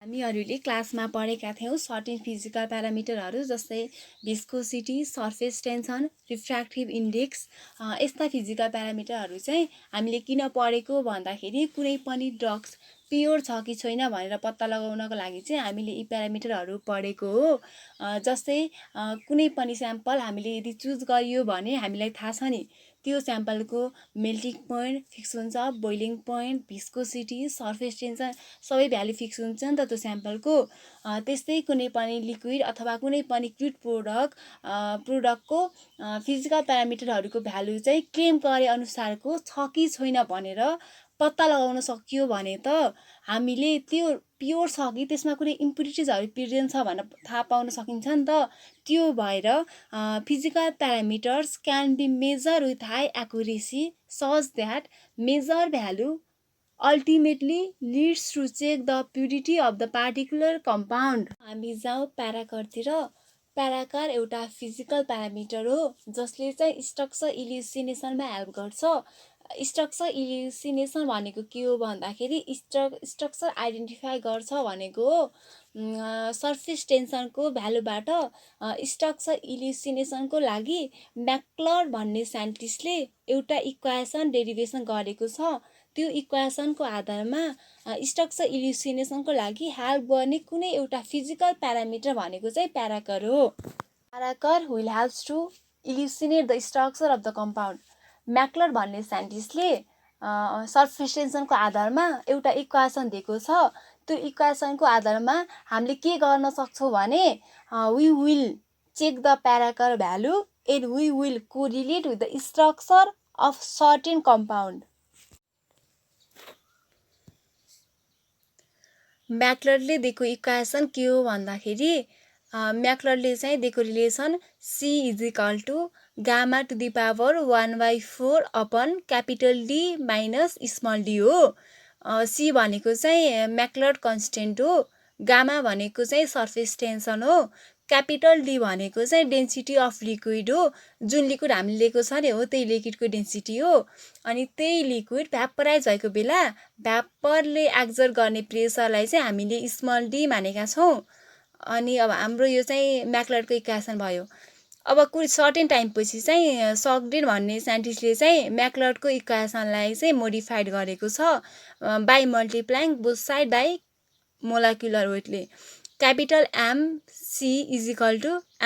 हामीहरूले क्लासमा पढेका थियौँ सर्टेन फिजिकल प्यारामिटरहरू जस्तै viscosity, surface tension, refractive index. यस्ता फिजिकल प्यारामिटरहरू चाहिँ हामीले किन पढेको भन्दाखेरि कुनै पनि ड्रग्स प्योर छ कि छैन भनेर पत्ता लगाउनको लागि चाहिँ हामीले यी प्यारामिटरहरू पढेको हो। जस्तै कुनै पनि स्याम्पल हामीले यदि चुज गरियो भने हामीलाई थाहा छ नि त्यो स्याम्पलको मेल्टिङ पोइन्ट फिक्स हुन्छ, boiling point, viscosity, surface tension सबै भ्यालु फिक्स हुन्छ नि त त्यो स्याम्पलको। त्यस्तै कुनै पनि लिक्विड अथवा कुनै पनि क्रुड प्रोडक्टको फिजिकल प्यारामिटरहरूको भ्यालु चाहिँ क्लेम गरे अनुसारको छ कि छैन भनेर पत्ता लगाउन सकियो भने त हामीले त्यो प्योर छ कि त्यसमा कुनै इम्प्युरिटिजहरू प्रेजेन्ट छ भनेर थाहा पाउन सकिन्छ नि त। त्यो भएर physical parameters can be measure with high accuracy such that measure value ultimately leads to check the purity of the particular compound. हामी जाउँ प्याराकरतिर। प्याराकर एउटा फिजिकल प्यारामिटर हो जसले चाहिँ स्ट्रक्चर इल्युसिनेसनमा हेल्प गर्छ। स्ट्रक्चर इल्युसिनेसन भनेको के हो भन्दाखेरि स्ट्रक्चर आइडेन्टिफाई गर्छ भनेको हो। सर्फेस टेन्सनको भ्यालुबाट स्ट्रक्चर इल्युसिनेसनको लागि म्याक्लर भन्ने साइन्टिस्टले एउटा इक्वेसन डेरिभेसन गरेको छ। त्यो इक्वेसनको आधारमा स्ट्रक्चर इल्युसिनेसनको लागि हेल्प गर्ने कुनै एउटा फिजिकल प्यारामिटर भनेको चाहिँ प्याराकर हो। Parachor will helps to elucidate the structure of the compound. Macleod भन्ने साइन्टिस्टले सर्फेस टेन्सनको आधारमा एउटा इक्वेसन दिएको छ। त्यो इक्वेसनको आधारमा हामीले के गर्न सक्छौँ भने we will check the parachor value and we will correlate with the structure of certain compound. म्याक्लरले दिएको इक्वेसन के हो भन्दाखेरि म्याक्लरले चाहिँ दिएको relation C = gamma to the power 1/4 upon capital D minus small d हो। C भनेको चाहिँ म्याक्लर कन्सटेन्ट हो, गामा भनेको चाहिँ सर्फेस टेन्सन हो, क्यापिटल D भनेको चाहिँ डेन्सिटी अफ लिक्विड हो। जुन लिक्विड हामीले लिएको छ नि हो त्यही लिक्विडको डेन्सिटी हो। अनि त्यही लिक्विड भ्यापराइज भएको बेला भ्यापरले एक्जर्ट गर्ने प्रेसरलाई चाहिँ हामीले स्मल d मानेका छौँ। अनि अब हाम्रो यो चाहिँ म्याक्लरको इक्वेसन भयो। अब कुनै सर्टेन टाइमपछि चाहिँ सक्डेन भन्ने साइन्टिस्टले चाहिँ म्याक्लरको इक्वेसनलाई चाहिँ मोडिफाइड गरेको छ by multiplying both side by molecular वेटले। Capital MC =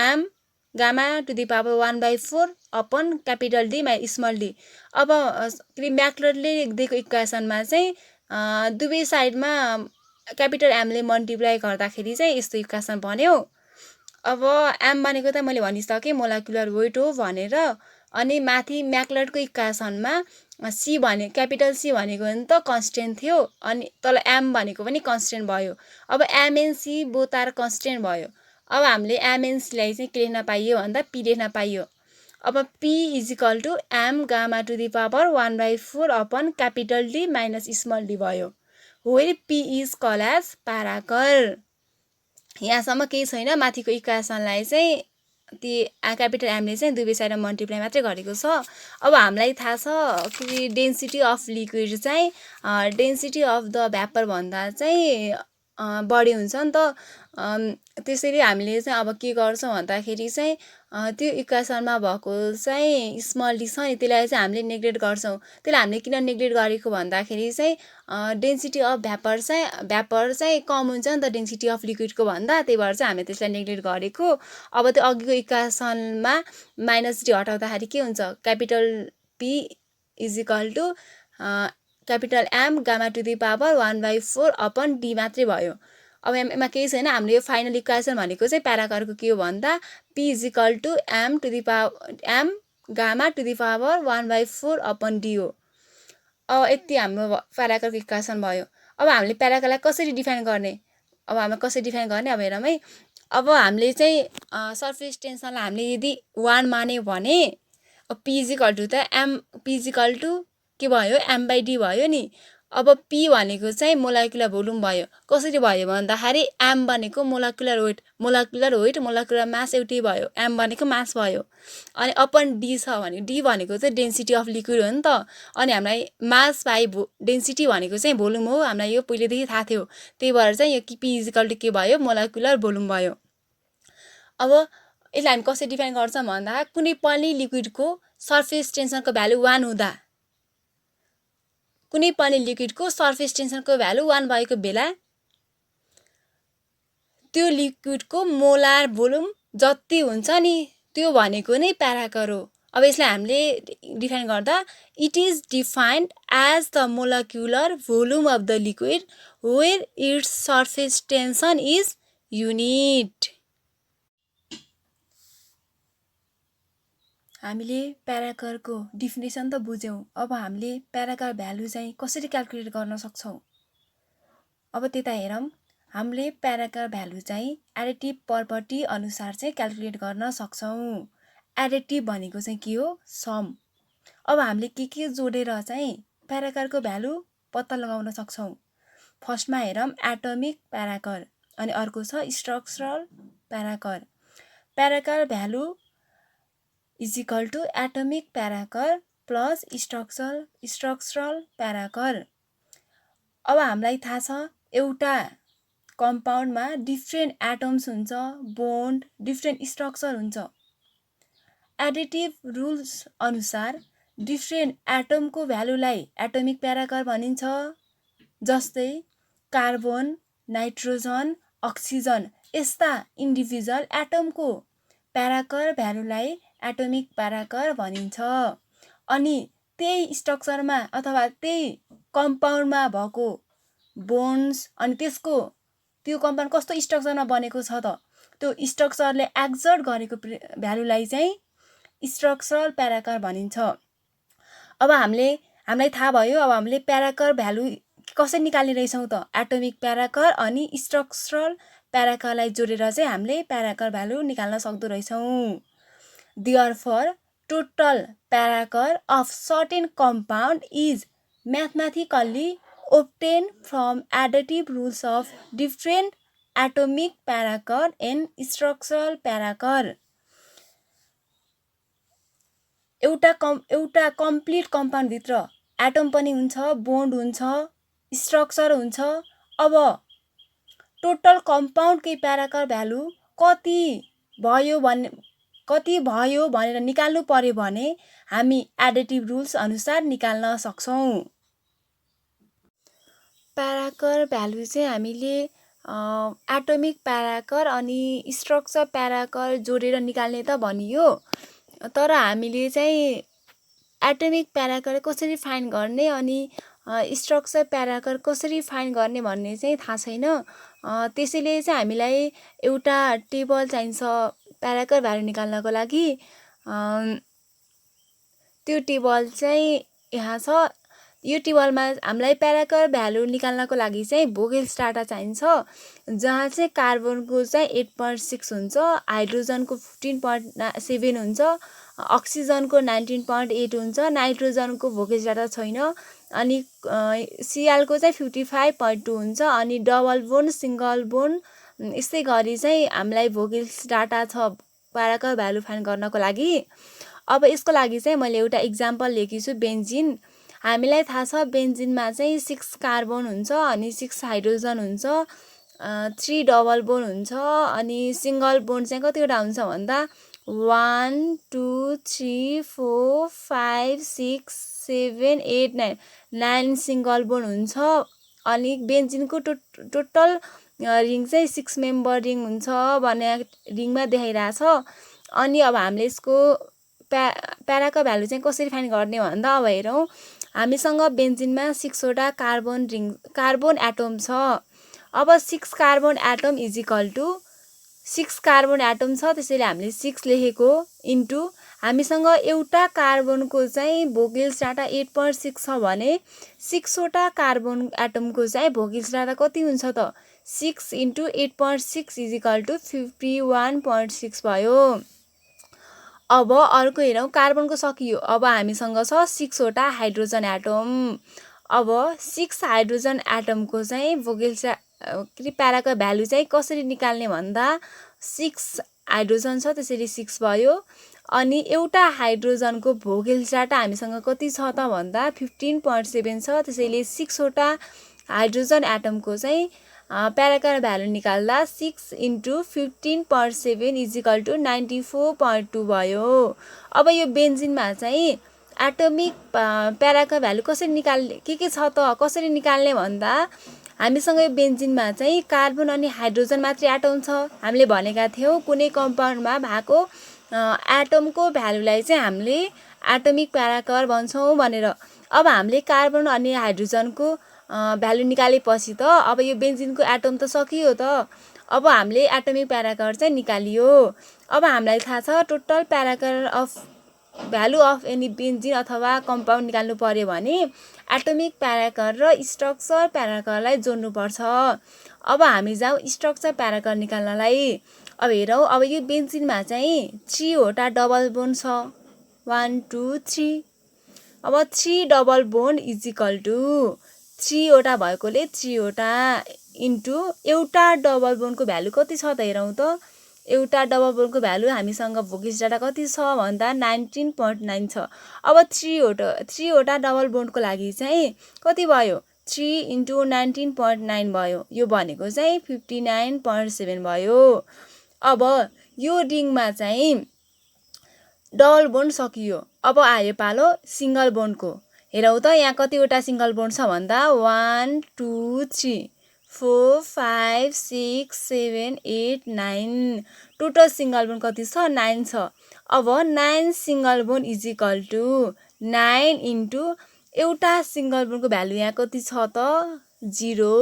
M gamma to the power 1/4 upon capital D my small d। अब म्याक्लरले दिएको इक्वेसनमा चाहिँ दुवै साइडमा क्यापिटल M ले मल्टिप्लाई गर्दाखेरि चाहिँ यस्तो इक्वेसन बन्यो। अब M भनेको त मैले भनिसकेँ मोलिकुलर वेट हो भनेर। अनि माथि म्याक्लरको इक्वेसनमा क्यापिटल C भनेको नि त कन्सटेन्ट थियो, अनि तल M भनेको पनि कन्सटेन्ट भयो। अब M and C both are constant भयो। अब हामीले M एन्ड C लाई चाहिँ के लेख्न पाइयो भन्दा P लेख्न पाइयो। अब P = M gamma to the power 1/4 upon capital D minus small d भयो। Where P is call as parachor. यहाँसम्म केही छैन। माथिको इक्वेसनलाई चाहिँ ती क्यापिटल एमले चाहिँ दुवै साइडमा मल्टिप्लाई मात्रै गरेको छ। अब हामीलाई थाहा छ कि डेन्सिटी अफ लिक्विड चाहिँ डेन्सिटी अफ द भ्यापर भन्दा चाहिँ बढी हुन्छ नि त। त्यसैले हामीले चाहिँ अब के गर्छौँ भन्दाखेरि चाहिँ त्यो इक्वेसनमा भएको चाहिँ स्मल d छ नि त्यसलाई चाहिँ हामीले नेग्लेक्ट गर्छौँ। त्यसलाई हामीले किन नेग्लेक्ट गरेको भन्दाखेरि चाहिँ डेन्सिटी अफ भ्यापर चाहिँ कम हुन्छ नि त डेन्सिटी अफ लिक्विडको भन्दा, त्यही भएर चाहिँ हामीले त्यसलाई नेग्लेक्ट गरेको। अब त्यो अघिको इक्वेसनमा माइनस d हटाउँदाखेरि के हुन्छ capital P = capital M gamma to the power 1/4 upon D मात्रै भयो। अब यसमा केही छैन। हाम्रो यो फाइनल इक्वेसन भनेको चाहिँ प्याराकरको के हो भन्दा P = M gamma to the power 1/4 upon D हो। अब यति हाम्रो प्याराकरको इक्वेसन भयो। अब हामीले प्याराकरलाई कसरी डिफाइन गर्ने? अब हेरौँ है। अब हामीले चाहिँ सर्फेस टेन्सनलाई हामीले यदि 1 मान्यो भने P = के भयो M/D भयो नि। अब P भनेको चाहिँ मोलिकुलर भोल्युम भयो। कसरी भयो भन्दाखेरि M भनेको मोलिकुलर वेट, मोलिकुलर मास एउटै भयो। M भनेको मास भयो। अनि अपन D छ भने D भनेको चाहिँ डेन्सिटी अफ लिक्विड हो नि त। अनि हामीलाई मास बाइ डेन्सिटी भनेको चाहिँ भोल्युम हो। हामीलाई यो पहिलेदेखि थाहा थियो। त्यही भएर चाहिँ यो P इक्वल टु के भयो, मोलिकुलर भोल्युम भयो। अब यसलाई हामी कसरी डिफाइन गर्छौँ भन्दा कुनै पनि लिक्विडको सर्फेस टेन्सनको भ्यालु 1 हुँदा, कुनै पनि लिक्विडको सर्फेस टेन्सनको भ्यालु 1 भएको बेला त्यो लिक्विडको मोलार भोल्युम जति हुन्छ नि त्यो भनेको नै प्याराकर हो। अब यसलाई हामीले डिफाइन गर्दा it is defined as the molecular volume of the liquid where its surface tension is unit. हामीले प्याराकरको डिफिनेसन त बुझ्यौँ। अब हामीले प्याराकर भ्यालु चाहिँ कसरी क्याल्कुलेट गर्न सक्छौँ? अब त्यता हेरौँ। हामीले प्याराकर भ्यालु चाहिँ एडिटिभ प्रपर्टी अनुसार चाहिँ क्याल्कुलेट गर्न सक्छौँ। एडिटिभ भनेको चाहिँ के हो? सम। अब हामीले के जोडेर चाहिँ प्याराकरको भ्यालु पत्ता लगाउन सक्छौँ? फर्स्टमा हेरौँ एटोमिक प्याराकर, अनि अर्को छ structural parachor. Parachor value is equal to atomic parachor plus structural parachor. अब हामीलाई थाहा छ एउटा कम्पाउन्डमा डिफ्रेन्ट एटम्स हुन्छ, बोन्ड, डिफ्रेन्ट स्ट्रक्चर हुन्छ। एडिटिभ रुल्स अनुसार डिफ्रेन्ट एटमको भ्यालुलाई एटोमिक प्याराकर भनिन्छ। जस्तै कार्बन, नाइट्रोजन, अक्सिजन यस्ता इन्डिभिजुअल एटमको प्याराकर भ्यालुलाई एटोमिक प्याराकर भनिन्छ। अनि त्यही स्ट्रक्चरमा अथवा त्यही कम्पाउन्डमा भएको बोन्ड्स अनि त्यो कम्पाउन्ड कस्तो स्ट्रक्चरमा बनेको छ त त्यो स्ट्रक्चरले एक्जर्ट गरेको भ्यालुलाई चाहिँ स्ट्रक्चरल प्याराकर भनिन्छ। अब हामीलाई थाहा भयो। अब हामीले प्याराकर भ्यालु कसरी निकाल्ने रहेछौँ त? एटोमिक प्याराकर अनि स्ट्रक्चरल प्याराकरलाई जोडेर चाहिँ हामीले प्याराकर भ्यालु निकाल्न सक्दो रहेछौँ। Therefore, total paracar of certain compound is mathematically obtained from additive rules of different atomic paracar and structural paracar. एउटा कम्प्लिट कम्पाउन्ड भित्र एटम पनि हुन्छ, बोन्ड हुन्छ, स्ट्रक्चर हुन्छ। अब टोटल कम्पाउन्डकै प्याराकर भ्यालु कति भयो भनेर निकाल्नु पर्यो भने हामी एडिटिभ रुल्स अनुसार निकाल्न सक्छौँ। प्याराकर भ्यालु चाहिँ हामीले एटोमिक प्याराकर अनि स्ट्रक्चर प्याराकर जोडेर निकाल्ने त भनियो। तर हामीले चाहिँ एटोमिक प्याराकर कसरी फाइन्ड गर्ने अनि स्ट्रक्चर प्याराकर कसरी फाइन्ड गर्ने भन्ने चाहिँ थाहा छैन। त्यसैले चाहिँ हामीलाई एउटा टेबल चाहिन्छ प्याराकर भ्यालु निकाल्नको लागि। त्यो टेबल चाहिँ यहाँ छ। यो टेबलमा हामीलाई प्याराकर भ्यालु निकाल्नको लागि चाहिँ भोगेल्स डाटा चाहिन्छ, जहाँ चाहिँ कार्बनको चाहिँ 8.6 हुन्छ, हाइड्रोजनको 15.7 हुन्छ, अक्सिजनको 19.8 हुन्छ, नाइट्रोजनको भोगेल्स डाटा छैन, अनि सिएलको चाहिँ 55.2 हुन्छ, अनि डबल बोन, सिङ्गल बोन यस्तै गरी चाहिँ हामीलाई भोगेल्स डाटा छ प्याराकर भ्यालु फाइन्ड गर्नको लागि। अब यसको लागि चाहिँ मैले एउटा इक्जाम्पल लिएकी छु, बेन्जिन। हामीलाई थाहा छ बेन्जिनमा चाहिँ 6 कार्बन हुन्छ, अनि 6 हाइड्रोजन हुन्छ, 3 डबल बोन हुन्छ, अनि सिङ्गल बोन चाहिँ कतिवटा हुन्छ भन्दा 1 2 3 4 5 6 7 8 9 सिङ्गल बोन हुन्छ। अनि बेन्जिनको टोटल रिङ चाहिँ 6 मेम्बर रिङ हुन्छ भन्ने रिङमा देखाइरहेछ। अनि अब हामीले यसको प्याराकर भ्यालु चाहिँ कसरी फाइन्ड गर्ने भन्दा अब हेरौँ। हामीसँग बेन्जिनमा 6 वटा कार्बन एटम छ। अब 6 carbon atom is equal to 6 carbon atom छ, त्यसैले हामीले 6 लेखेको इन्टु हामीसँग एउटा कार्बनको चाहिँ भोगेल्स डाटा 8.6 छ भने 6 वटा कार्बन एटमको चाहिँ भोगेल्स डाटा कति हुन्छ त? 6 इन्टु 8.6 इज इक्वल टु 51.6 भयो। अब अर्को हेरौँ, कार्बनको सकियो। अब हामीसँग छ 6 वटा हाइड्रोजन एटम। अब 6 हाइड्रोजन एटमको चाहिँ प्याराको भ्यालु चाहिँ कसरी निकाल्ने भन्दा 6 हाइड्रोजन छ त्यसैले 6 भयो। अनि एउटा हाइड्रोजनको भोगेल्स डाटा हामीसँग कति छ त भन्दा 15.7 छ त्यसैले 6 वटा हाइड्रोजन एटमको चाहिँ प्याराका भ्यालु निकाल्दा 6 × 15.7 = 94.2 भयो। अब यो बेन्जिनमा चाहिँ एटोमिक प्याराका भ्यालु कसरी निकाल्ने के छ त कसरी निकाल्ने भन्दा हामीसँग यो बेन्जिनमा चाहिँ कार्बन अनि हाइड्रोजन मात्रै एटम छ। हामीले भनेका थियौँ कुनै कम्पाउन्डमा भएको एटमको भ्यालुलाई चाहिँ हामीले एटोमिक प्याराकर भन्छौँ भनेर। अब हामीले कार्बन अनि हाइड्रोजनको भ्यालु निकालेपछि त अब यो बेन्जिनको एटम त सकियो त। अब हामीले एटोमिक प्याराकर चाहिँ निकालियो। अब हामीलाई थाहा छ total parachor of value of any benzene अथवा कम्पाउन्ड निकाल्नु पर्यो भने एटोमिक प्याराकर र स्ट्रक्चर प्याराकरलाई जोड्नुपर्छ। अब हामी जाउँ स्ट्रक्चर प्याराकर निकाल्नलाई। अब हेरौँ, अब यो बेन्जिनमा चाहिँ 3 वटा डबल बोन्ड छ 1 2 3। अब 3 डबल बोन्ड = 3 वटा भएकोले 3 वटा इन्टु एउटा डबल बोन्डको भ्यालु कति छ त हेरौँ त। एउटा डबल बोन्डको भ्यालु हामीसँग भोगेल्स डाटा कति छ भन्दा 19.9 छ। अब 3 वटा डबल बोन्डको लागि चाहिँ कति भयो 3 × 19.9 भयो। यो भनेको चाहिँ 59.7 भयो। अब यो रिङमा चाहिँ डबल बोन्ड सकियो। अब आयो पालो सिङ्गल बोन्डको। हेरौँ त यहाँ कतिवटा सिङ्गल बोन्ड छ भन्दा 1 2 3 4 5 6 7 8 9। टोटल सिङ्गल बोन्ड कति छ 9 छ। अब 9 सिङ्गल बोन्ड = 9 × एउटा सिङ्गल बोन्डको भ्यालु यहाँ कति छ त 0।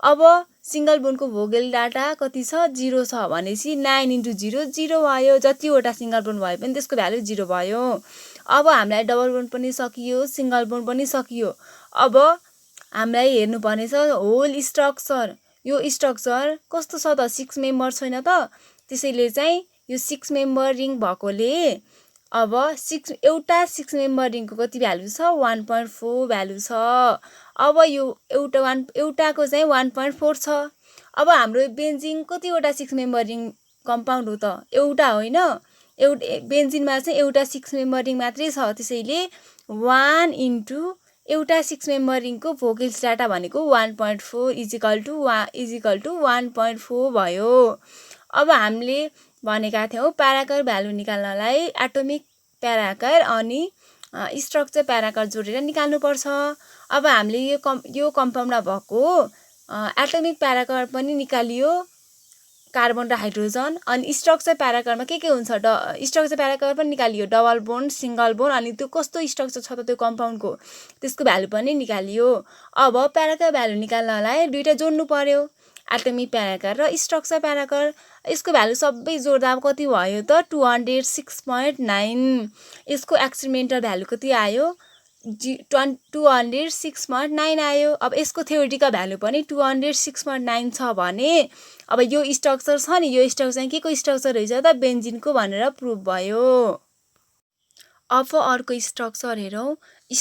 अब सिङ्गल बोन्डको भोगेल डाटा कति छ 0 छ भनेपछि 9 × 0 0 भयो। जतिवटा सिङ्गल बोन्ड भए पनि त्यसको भ्यालु 0 भयो। अब हामीलाई डबल बोन्ड पनि सकियो सिङ्गल बोन्ड पनि सकियो। अब हामीलाई हेर्नुपर्ने छ होल स्ट्रक्चर। यो स्ट्रक्चर कस्तो छ त 6 मेम्बर छैन त त्यसैले चाहिँ यो 6 मेम्बर रिङ भएकोले अब एउटा 6 मेम्बर रिङको कति भ्यालु छ 1.4 भ्यालु छ। अब यो एउटाको चाहिँ 1.4 छ। अब हाम्रो बेन्जिन कतिवटा 6 मेम्बर रिङ कम्पाउन्ड हो त एउटा होइन। बेन्जिनमा चाहिँ एउटा 6 मेम्बर रिङ मात्रै छ त्यसैले 1 × एउटा 6 मेम्बर रिङको भोगेल्स डाटा भनेको 1.4 = 1.4 भयो। अब हामीले भनेका थियौँ प्याराकर भ्यालु निकाल्नलाई एटोमिक प्याराकर अनि स्ट्रक्चर प्याराकर जोडेर निकाल्नुपर्छ। अब हामीले यो कम्पाउन्डमा भएको एटोमिक प्याराकर पनि निकालियो कार्बन र हाइड्रोजन। अनि स्ट्रक्चर प्याराकरमा के हुन्छ स्ट्रक्चर प्याराकर पनि निकालियो डबल बोन्ड सिङ्गल बोन्ड अनि त्यो कस्तो स्ट्रक्चर छ त त्यो कम्पाउन्डको त्यसको भ्यालु पनि निकालियो। अब प्याराकर भ्यालु निकाल्नलाई दुईटा जोड्नु पर्यो एटोमिक प्याराकर र स्ट्रक्चर प्याराकर। यसको भ्यालु सबै जोड्दा कति भयो त 206.9। यसको एक्सपेरिमेन्टल भ्यालु कति आयो 206.9 आयो। अब यसको थ्योरिटिकल भ्यालु पनि 206.9 छ भने अब यो स्ट्रक्चर छ नि यो स्ट्रक्चर चाहिँ के को स्ट्रक्चर रहेछ त बेन्जिनको भनेर प्रुभ भयो। अब अर्को स्ट्रक्चर हेरौँ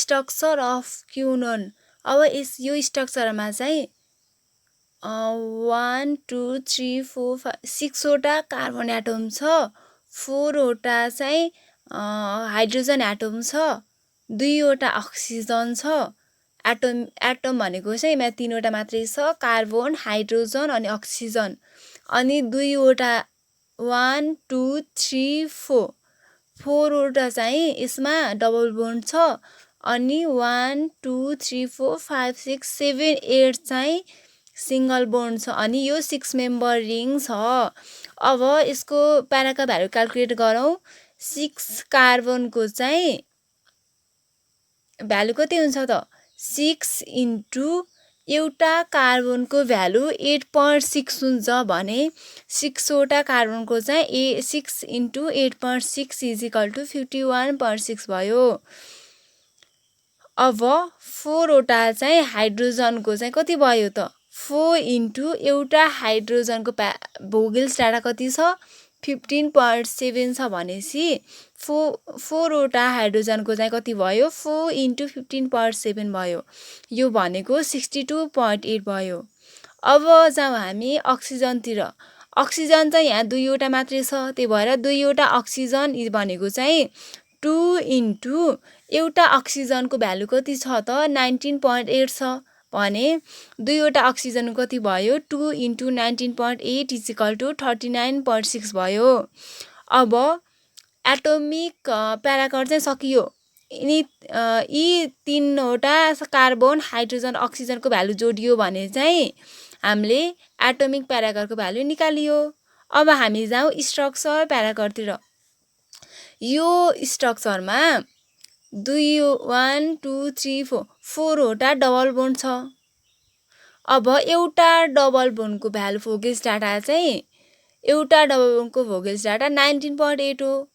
स्ट्रक्चर अफ क्युनोन। अब यो स्ट्रक्चरमा चाहिँ 1 2 3 4 5 6 वटा कार्बन एटम छ 4 वटा चाहिँ हाइड्रोजन एटम छ 2 वटा अक्सिजन छ। एटम भनेको चाहिँ यहाँ 3 वटा मात्रै छ कार्बन हाइड्रोजन अनि अक्सिजन। अनि 2 वटा 1 2 3 4 वटा चाहिँ यसमा डबल बोन्ड छ। अनि 1 2 3 4 5 6 7 8 चाहिँ सिङ्गल बोन्ड छ। अनि यो 6 मेम्बर रिङ छ। अब यसको प्याराका भ्यालु क्याल्कुलेट गरौँ। 6 कार्बनको चाहिँ भ्यालु कति हुन्छ त 6 × एउटा कार्बनको भ्यालु 8.6 हुन्छ भने 6 वटा कार्बनको चाहिँ 6 × 8.6 = 51.6 भयो। अब 4 वटा चाहिँ हाइड्रोजनको चाहिँ कति भयो त 4 × एउटा हाइड्रोजनको भोगेल्स डाटा कति छ 15.7 छ भनेपछि 4 वटा हाइड्रोजनको चाहिँ कति भयो 4 × 15.7 भयो। यो भनेको 62.8 भयो। अब जाउँ हामी अक्सिजनतिर। अक्सिजन चाहिँ यहाँ 2 वटा मात्रै छ, त्यही भएर 2 वटा अक्सिजन भनेको चाहिँ 2 × एउटा अक्सिजनको भ्यालु कति छ त 19.8 छ भने 2 वटा अक्सिजन कति भयो 2 × 19.8 = 39.6 भयो। अब एटोमिक प्याराकर चाहिँ सकियो। यी 3 वटा कार्बन हाइड्रोजन अक्सिजनको भ्यालु जोडियो भने चाहिँ हामीले एटोमिक प्याराकरको भ्यालु निकालियो। अब हामी जाउँ स्ट्रक्चर प्याराकरतिर। यो स्ट्रक्चरमा 1 2 3 4 वटा डबल बोन्ड छ। अब एउटा डबल बोन्डको भ्यालु भोगेल्स डाटा चाहिँ एउटा डबल बोन्डको भोगेल्स डाटा 19.8 हो।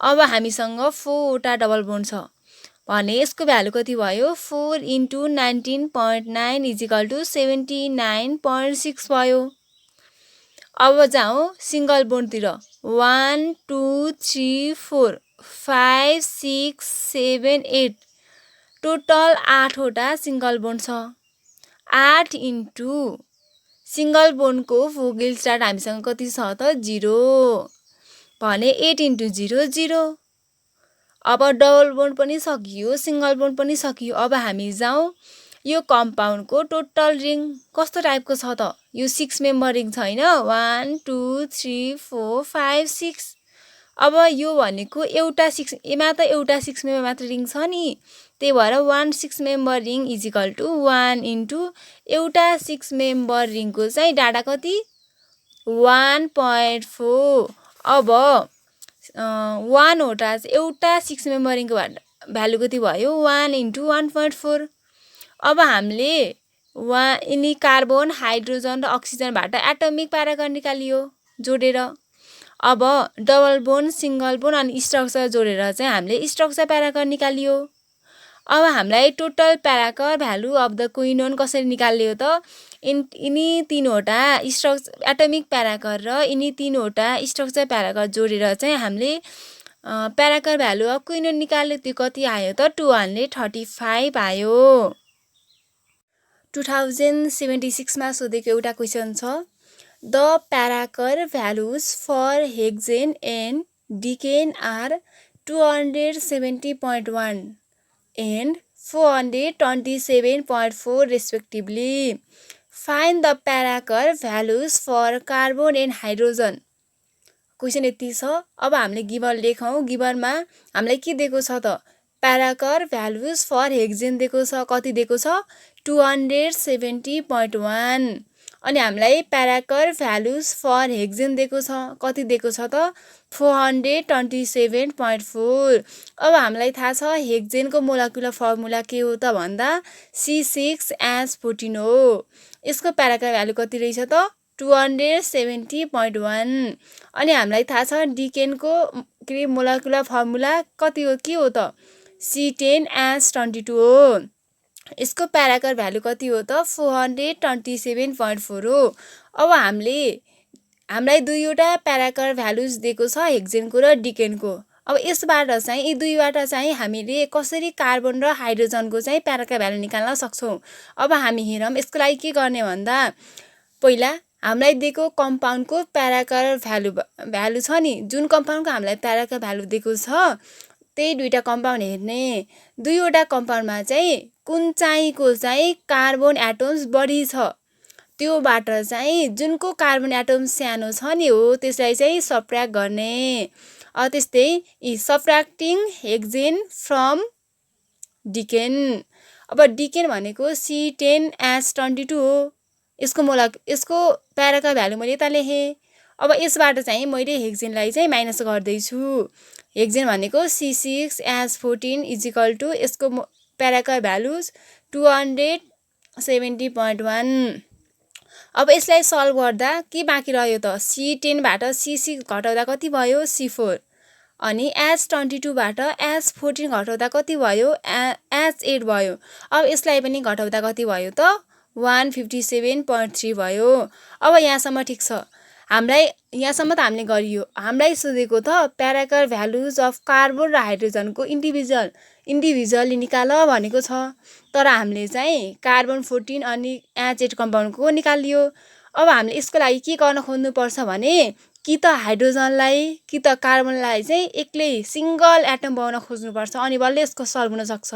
अब हामीसँग 4 वटा डबल बोन्ड छ भने यसको भ्यालु कति भयो 4 × 19.9 = 79.6 भयो। अब जाउँ सिंगल बोन्डतिर। 1 2 3 4 5 6 7 8 टोटल 8 वटा सिंगल बोन्ड छ। 8 × सिंगल बोन्डको भोगेल्स डाटा हामीसँग कति छ त 0 भने 8 × 0 0। अब डबल बोन्ड पनि सकियो, सिंगल बोन्ड पनि सकियो। अब हामी जाउँ यो कम्पाउन्डको टोटल रिङ कस्तो टाइपको छ त। यो 6 मेम्बर रिङ छ हैन 1 2 3 4 5 6। अब यो भनेको एउटा 6 एमा त एउटा 6 मेम्बर मात्र रिङ छ नि, त्यही भएर 1 6 मेम्बर रिङ = 1 × एउटा 6 मेम्बर रिङको चाहिँ डाटा कति 1.4। अब 1 वटा एउटा 6 मेम्बर रिङको भ्यालु कति भयो 1 × 1.4। अब हामीले यिनी कार्बन हाइड्रोजन र अक्सिजनबाट एटोमिक प्याराकर निकालियो जोडेर। अब डबल बोन्ड सिंगल बोन्ड अनि स्ट्रक्चर जोडेर चाहिँ हामीले स्ट्रक्चर प्याराकर निकालियो। अब हामीलाई total parachor value of the quinone कसरी निकाल्ने हो त यिनी 3 वटा स्ट्रक्चर एटोमिक प्याराकर र यिनी 3 वटा स्ट्रक्चर प्याराकर जोडेर चाहिँ हामीले प्याराकर भ्यालु अफ क्विनोन निकाल्यो। त्यो कति आयो त 235 आयो। 2076 मा सोधेको एउटा क्वेशन छ the parachor values for hexane and decane are 270.1 and 427.4 respectively. Find the parachor values for carbon and hydrogen. Question यति छ। अब हामीले गिभन लेखौँ। गिभनमा हामीलाई के दिएको छ त प्याराकर भ्यालुज फर हेक्सेन दिएको छ। कति दिएको छ 270.1 अनि हामीलाई प्याराकर भ्यालुज फर हेक्सेन दिएको छ। कति दिएको छ त 427.4। अब हामीलाई थाहा छ हेक्सेनको मोलेकुलर फर्मुला के हो त भन्दा C6H14 हो। यसको प्याराकर भ्यालु कति रहेछ त 270.1 अनि हामीलाई थाहा छ डिकेनको मोलेकुलर फर्मुला कति हो के हो त C10H22 हो। यसको प्याराकर भ्यालु कति हो त 427.4 हो। अब हामीलाई दुईवटा प्याराकर भ्यालुज दिएको छ हेक्सेनको र डिकेनको। अब यसबाट चाहिँ यी दुईबाट चाहिँ हामीले कसरी कार्बन र हाइड्रोजनको चाहिँ प्याराकर भ्यालु निकाल्न सक्छौँ। अब हामी हेरौँ यसको लागि के गर्ने भन्दा पहिला हामीलाई दिएको कम्पाउन्डको प्याराकर भ्यालु छ नि, जुन कम्पाउन्डको हामीलाई प्याराकर भ्यालु दिएको छ त्यही दुईटा कम्पाउन्ड हेर्ने। दुईवटा कम्पाउन्डमा चाहिँ कुन चाहिँको चाहिँ कार्बन एटम्स बढी छ त्योबाट चाहिँ जुनको कार्बन एटम सानो छ नि हो त्यसलाई चाहिँ सबट्र्याक्ट गर्ने। त्यस्तै सबट्र्याक्टिङ हेक्सेन फ्रम डिकेन। अब डिकेन भनेको C10H22 हो। यसको प्याराकर भ्यालु मैले यता लेखेँ। अब यसबाट चाहिँ मैले हेक्सेनलाई चाहिँ माइनस गर्दैछु। हेक्सेन भनेको C6H14 = यसको प्याराकर भ्यालुज 270.1। अब यसलाई सल्भ गर्दा के बाँकी रह्यो त C10बाट C6 घटाउँदा कति भयो C4 अनि H22बाट H14 घटाउँदा कति भयो H8 भयो। अब यसलाई पनि घटाउँदा कति भयो त 157.3 भयो। अब यहाँसम्म ठिक छ। हामीलाई यहाँसम्म त हामीले गरियो। हामीलाई सोधेको त प्याराकर भ्यालुज अफ कार्बन र हाइड्रोजनको इन्डिभिजुअली निकाल भनेको छ। तर हामीले चाहिँ कार्बन 14 अनि NH8 कम्पाउन्डको निकालियो। अब हामीले यसको लागि के गर्न खोज्नुपर्छ भने कि त हाइड्रोजनलाई कि त कार्बनलाई चाहिँ एक्लै सिङ्गल एटम बनाउन खोज्नुपर्छ, अनि बल्ल यसको सल्भ हुन सक्छ।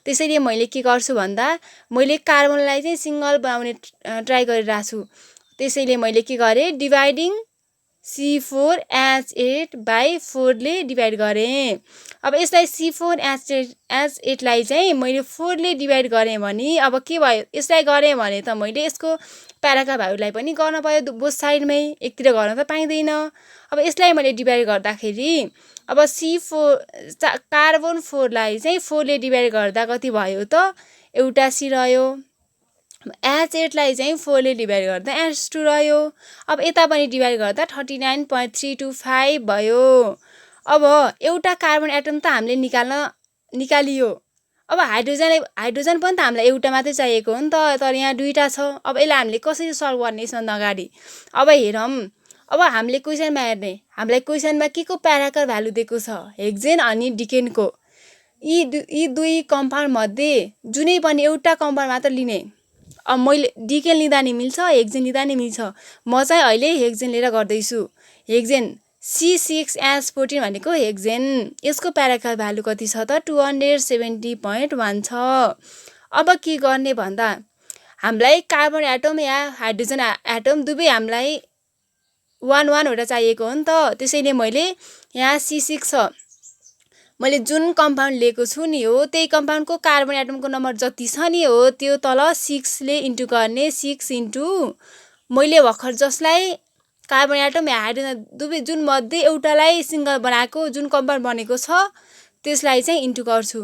त्यसैले मैले के गर्छु भन्दा मैले कार्बनलाई चाहिँ सिङ्गल बनाउने ट्राई गरिरहेको छु। त्यसैले मैले के गरेँ, डिभाइडिङ C4H8 बाई 4 ले डिभाइड गरेँ। अब यसलाई C4H8 लाई चाहिँ मैले 4 ले डिभाइड गरेँ भने अब के भयो, यसलाई गरेँ भने त मैले यसको प्याराका भ्यालुलाई पनि गर्न पर्यो बोथ साइडमै, एकतिर गर्न त पाइँदैन। अब यसलाई मैले डिभाइड गर्दाखेरि अब कार्बन 4 लाई चाहिँ 4 ले डिभाइड गर्दा कति भयो त, एउटा C रह्यो। H8 लाई चाहिँ 4 ले डिभाइड गर्दा H2 रह्यो। अब यता पनि डिभाइड गर्दा 39.325 भयो। अब एउटा कार्बन एटम त हामीले निकालियो। अब हाइड्रोजन पनि त हामीलाई एउटा मात्रै चाहिएको हो नि त, तर यहाँ दुईटा छ। अब यसलाई हामीले कसरी सल्भ गर्ने यसभन्दा अगाडि अब हेरौँ। अब हामीले क्वेसनमा हेर्ने, हामीलाई क्वेसनमा के को प्याराकर भ्यालु दिएको छ, हेक्जेन अनि डिकेनको। यी दुई कम्पाउन्ड मध्ये जुनै पनि एउटा कम्पाउन्ड मात्र लिने। अब मैले डिकेन लिँदा नि मिल्छ, हेक्जेन लिँदा नि मिल्छ। म चाहिँ अहिले हेक्जेन लिएर गर्दैछु। हेक्जेन C6H14 भनेको हेक्जेन, यसको प्याराकर भ्यालु कति छ त 270.1 छ। अब के गर्ने भन्दा हामीलाई कार्बन एटम या हाइड्रोजन एटम दुवै हामीलाई 1 वटा चाहिएको हो नि त। त्यसैले मैले यहाँ C6 छ, मैले जुन कम्पाउन्ड लिएको छु नि हो त्यही कम्पाउन्डको कार्बन एटमको नम्बर जति छ नि हो त्यो तल 6 ले इन्टु गर्ने। 6 इन्टु मैले भर्खर जसलाई कार्बन एटम या हाइड्रोजन दुवै जुन मध्ये एउटालाई सिङ्गल बनाएको जुन कम्पाउन्ड बनेको छ त्यसलाई चाहिँ इन्टु गर्छु।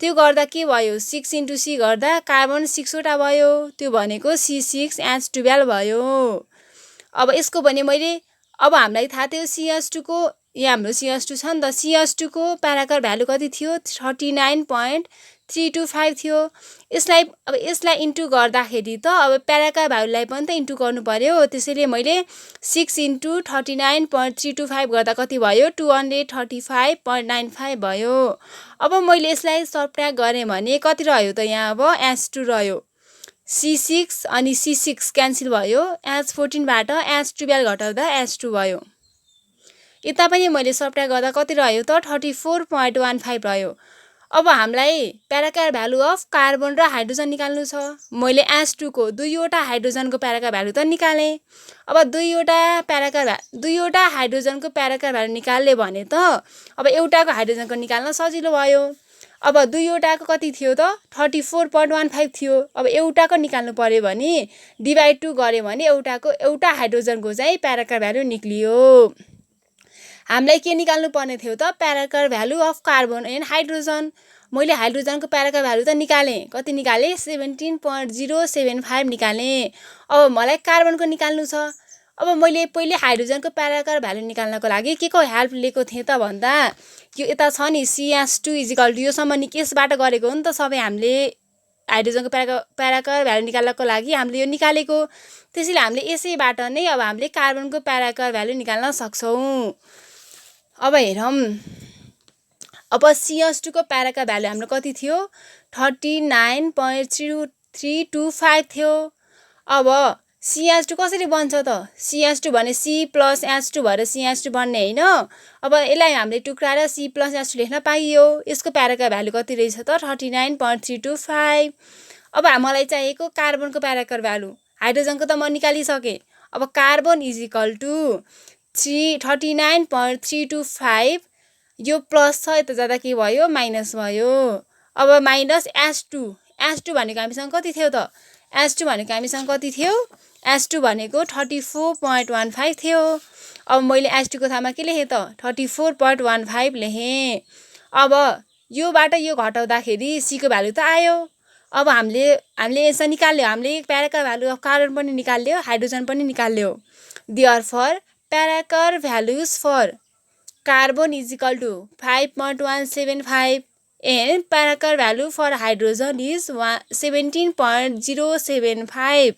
त्यो गर्दा के भयो, 6 इन्टु C गर्दा कार्बन 6 वटा भयो, त्यो भनेको C6H12 भयो। अब यसको भने मैले अब हामीलाई थाहा थियो CH2 को, यहाँ हाम्रो CH2 छ नि त, CH2 को प्याराकर भ्यालु कति थियो 39.325 थियो। यसलाई इन्टु गर्दाखेरि त अब प्याराकर भ्यालुलाई पनि त इन्टु गर्नु पर्यो। त्यसैले मैले 6 इन्टु 39.325 गर्दा कति भयो 235.95 भयो। अब मैले यसलाई सबट्र्याक्ट गरेँ भने कति रह्यो त, यहाँ अब H2 रह्यो। C6 अनि C6 क्यान्सल भयो, H14 बाट H12 घटाउँदा H2 भयो। यता पनि मैले सबट्र्याक्ट गर्दा कति रह्यो त 34.15 रह्यो। अब हामीलाई प्याराकर भ्यालु अफ कार्बन र हाइड्रोजन निकाल्नु छ। मैले H2 को दुईवटा हाइड्रोजनको प्याराकर भ्यालु त निकालेँ। अब दुईवटा हाइड्रोजनको प्याराकर भ्यालु निकाल्ने भने त अब एउटाको हाइड्रोजनको निकाल्न सजिलो भयो। अब दुईवटाको कति थियो त 34.15 थियो। अब एउटाको निकाल्नु पर्यो भने डिभाइड 2 गऱ्यो भने एउटा हाइड्रोजनको चाहिँ प्याराकर भ्यालु निक्लियो। हामीलाई के निकाल्नु पर्ने थियो त, parachor value of carbon and hydrogen. मैले हाइड्रोजनको प्याराकर भ्यालु त निकालेँ, कति निकालेँ 17.075 निकालेँ। अब मलाई कार्बनको निकाल्नु छ। अब मैले पहिले हाइड्रोजनको प्याराकर भ्यालु निकाल्नको लागि के को हेल्प लिएको थिएँ त भन्दा यो यता छ नि CH2 इजिकल टु योसम्म नि केसबाट गरेको हो नि त सबै। हामीले हाइड्रोजनको प्याराकर भ्यालु निकाल्नको लागि हामीले यो निकालेको। त्यसैले हामीले यसैबाट नै अब हामीले कार्बनको प्याराकर भ्यालु निकाल्न सक्छौँ। अब हेरौँ, अब CH2 को प्याराकर भ्यालु हाम्रो कति थियो 39.325 थियो। अब CH2 कसरी बन्छ त, CH2 भने C प्लस H2 भएर CH2 बन्ने होइन। अब यसलाई हामीले टुक्राएर C प्लस H2 लेख्न पाइयो। यसको प्याराकर भ्यालु कति रहेछ त 39.325। अब मलाई चाहिएको कार्बनको प्याराकर भ्यालु, हाइड्रोजनको त म निकालिसकेँ। अब कार्बन इजिकल टु 39.325, यो प्लस छ यता जाँदा के भयो माइनस भयो। अब माइनस H2 भनेको हामीसँग कति थियो त, H2 भनेको हामीसँग कति थियो, H2 भनेको 34.15 थियो। अब मैले H2 को ठाउँमा के लेखेँ त 34.15 लेखेँ। अब योबाट यो घटाउँदाखेरि C को भ्यालु त आयो। अब हामीले यसो निकाल्यो, हामीले प्याराकर भ्यालु अफ कार्बन पनि निकाल्यो, हाइड्रोजन पनि निकाल्यो। Therefore parachor values for carbon is equal to 5.175 and parachor value for hydrogen is 17.075।